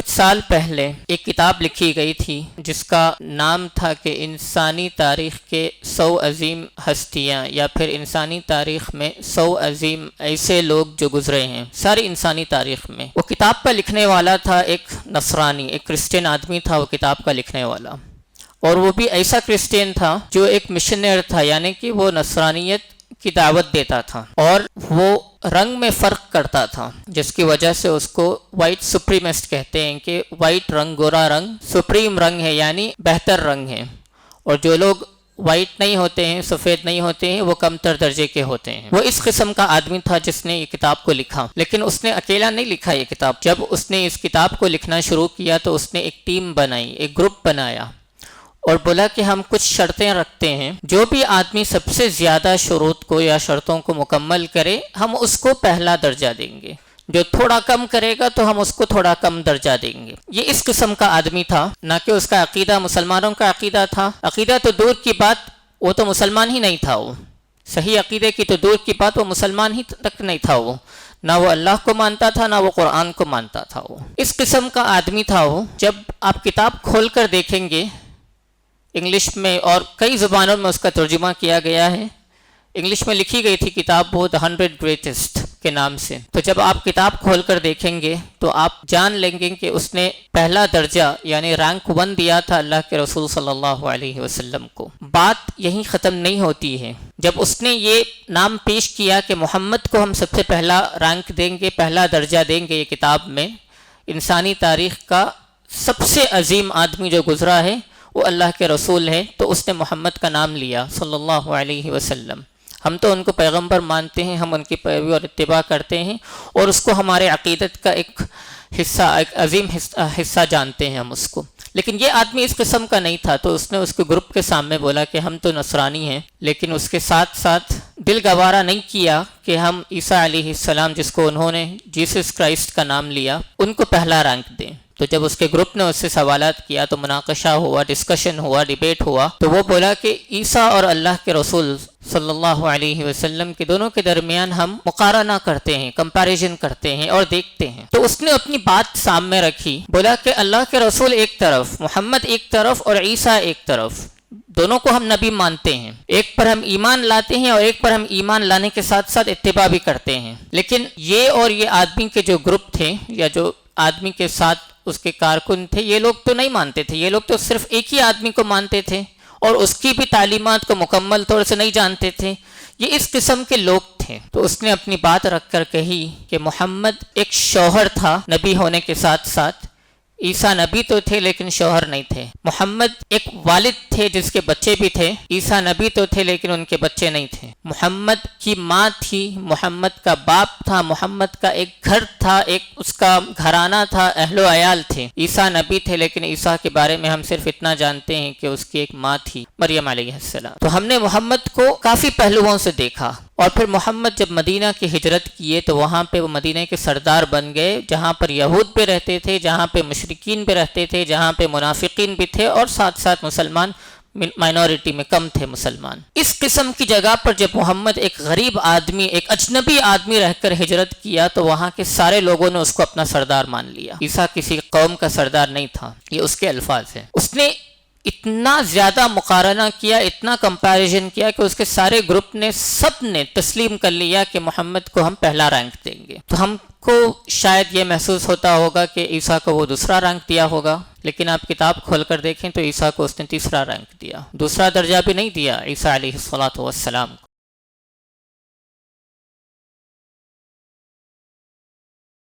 کچھ سال پہلے ایک کتاب لکھی گئی تھی جس کا نام تھا کہ انسانی تاریخ کے 100 عظیم ہستیاں، یا پھر انسانی تاریخ میں 100 عظیم ایسے لوگ جو گزرے ہیں ساری انسانی تاریخ میں۔ وہ کتاب کا لکھنے والا تھا ایک نصرانی، ایک کرسچین آدمی تھا وہ کتاب کا لکھنے والا، اور وہ بھی ایسا کرسچین تھا جو ایک مشنر تھا، یعنی کہ وہ نصرانیت کی دعوت دیتا تھا، اور وہ رنگ میں فرق کرتا تھا، جس کی وجہ سے اس کو وائٹ سپریمسٹ کہتے ہیں کہ وائٹ رنگ، گورا رنگ سپریم رنگ ہے، یعنی بہتر رنگ ہے، اور جو لوگ وائٹ نہیں ہوتے ہیں، سفید نہیں ہوتے ہیں، وہ کم تر درجے کے ہوتے ہیں۔ وہ اس قسم کا آدمی تھا جس نے یہ کتاب کو لکھا، لیکن اس نے اکیلا نہیں لکھا یہ کتاب۔ جب اس نے اس کتاب کو لکھنا شروع کیا تو اس نے ایک ٹیم بنائی، ایک گروپ بنایا، اور بولا کہ ہم کچھ شرطیں رکھتے ہیں، جو بھی آدمی سب سے زیادہ شروط کو یا شرطوں کو مکمل کرے ہم اس کو پہلا درجہ دیں گے، جو تھوڑا کم کرے گا تو ہم اس کو تھوڑا کم درجہ دیں گے۔ یہ اس قسم کا آدمی تھا، نہ کہ اس کا عقیدہ مسلمانوں کا عقیدہ تھا، عقیدہ تو دور کی بات، وہ تو مسلمان ہی نہیں تھا، وہ صحیح عقیدے کی تو دور کی بات، وہ مسلمان ہی تک نہیں تھا، وہ نہ وہ اللہ کو مانتا تھا نہ وہ قرآن کو مانتا تھا۔ وہ اس قسم کا آدمی تھا وہ۔ جب آپ کتاب کھول کر دیکھیں گے، انگلش میں اور کئی زبانوں میں اس کا ترجمہ کیا گیا ہے، انگلش میں لکھی گئی تھی کتاب وہ 100 گریٹسٹ کے نام سے، تو جب آپ کتاب کھول کر دیکھیں گے تو آپ جان لیں گے کہ اس نے پہلا درجہ یعنی رینک 1 دیا تھا اللہ کے رسول صلی اللہ علیہ وسلم کو۔ بات یہیں ختم نہیں ہوتی ہے، جب اس نے یہ نام پیش کیا کہ محمد کو ہم سب سے پہلا رینک دیں گے، پہلا درجہ دیں گے، یہ کتاب میں انسانی تاریخ کا سب سے عظیم آدمی جو گزرا ہے وہ اللہ کے رسول ہے، تو اس نے محمد کا نام لیا صلی اللہ علیہ وسلم۔ ہم تو ان کو پیغمبر مانتے ہیں، ہم ان کی پیروی اور اتباع کرتے ہیں، اور اس کو ہمارے عقیدت کا ایک حصہ، ایک عظیم حصہ جانتے ہیں ہم اس کو۔ لیکن یہ آدمی اس قسم کا نہیں تھا، تو اس نے اس کے گروپ کے سامنے بولا کہ ہم تو نصرانی ہیں، لیکن اس کے ساتھ ساتھ دل گوارا نہیں کیا کہ ہم عیسیٰ علیہ السلام، جس کو انہوں نے جیسس کرائسٹ کا نام لیا، ان کو پہلا رینک دیں۔ تو جب اس کے گروپ نے اس سے سوالات کیا تو مناقشہ ہوا، ڈسکشن ہوا، ڈیبیٹ ہوا، تو وہ بولا کہ عیسیٰ اور اللہ کے رسول صلی اللہ علیہ وسلم کے دونوں کے درمیان ہم مقارنہ کرتے ہیں، کمپیریزن کرتے ہیں اور دیکھتے ہیں۔ تو اس نے اپنی بات سامنے رکھی، بولا کہ اللہ کے رسول ایک طرف، محمد ایک طرف اور عیسیٰ ایک طرف، دونوں کو ہم نبی مانتے ہیں، ایک پر ہم ایمان لاتے ہیں اور ایک پر ہم ایمان لانے کے ساتھ ساتھ اتباع بھی کرتے ہیں۔ لیکن یہ اور یہ آدمی کے جو گروپ تھے، یا جو آدمی کے ساتھ اس کے کارکن تھے، یہ لوگ تو نہیں مانتے تھے، یہ لوگ تو صرف ایک ہی آدمی کو مانتے تھے اور اس کی بھی تعلیمات کو مکمل طور سے نہیں جانتے تھے۔ یہ اس قسم کے لوگ تھے۔ تو اس نے اپنی بات رکھ کر کہی کہ محمد ایک شوہر تھا نبی ہونے کے ساتھ ساتھ، عیسیٰ نبی تو تھے لیکن شوہر نہیں تھے۔ محمد ایک والد تھے جس کے بچے بھی تھے، عیسیٰ نبی تو تھے لیکن ان کے بچے نہیں تھے۔ محمد کی ماں تھی، محمد کا باپ تھا، محمد کا ایک گھر تھا، ایک اس کا گھرانہ تھا، اہل و عیال تھے۔ عیسیٰ نبی تھے لیکن عیسیٰ کے بارے میں ہم صرف اتنا جانتے ہیں کہ اس کی ایک ماں تھی، مریم علیہ السلام۔ تو ہم نے محمد کو کافی پہلوؤں سے دیکھا، اور پھر محمد جب مدینہ کی ہجرت کیے تو وہاں پہ وہ مدینہ کے سردار بن گئے، جہاں پر یہود بھی رہتے تھے، جہاں پہ مشرکین بھی رہتے تھے، جہاں پہ منافقین بھی تھے، اور ساتھ ساتھ مسلمان مائنورٹی میں کم تھے مسلمان۔ اس قسم کی جگہ پر جب محمد ایک غریب آدمی، ایک اجنبی آدمی رہ کر ہجرت کیا تو وہاں کے سارے لوگوں نے اس کو اپنا سردار مان لیا۔ عیسیٰ کسی قوم کا سردار نہیں تھا، یہ اس کے الفاظ ہیں۔ اس نے اتنا زیادہ مقارنہ کیا، اتنا کمپیریزن کیا کہ اس کے سارے گروپ نے، سب نے تسلیم کر لیا کہ محمد کو ہم پہلا رینک دیں گے۔ تو ہم کو شاید یہ محسوس ہوتا ہوگا کہ عیسیٰ کو وہ دوسرا رینک دیا ہوگا، لیکن آپ کتاب کھول کر دیکھیں تو عیسیٰ کو اس نے تیسرا رینک دیا، دوسرا درجہ بھی نہیں دیا عیسیٰ علیہ الصلوۃ والسلام کو۔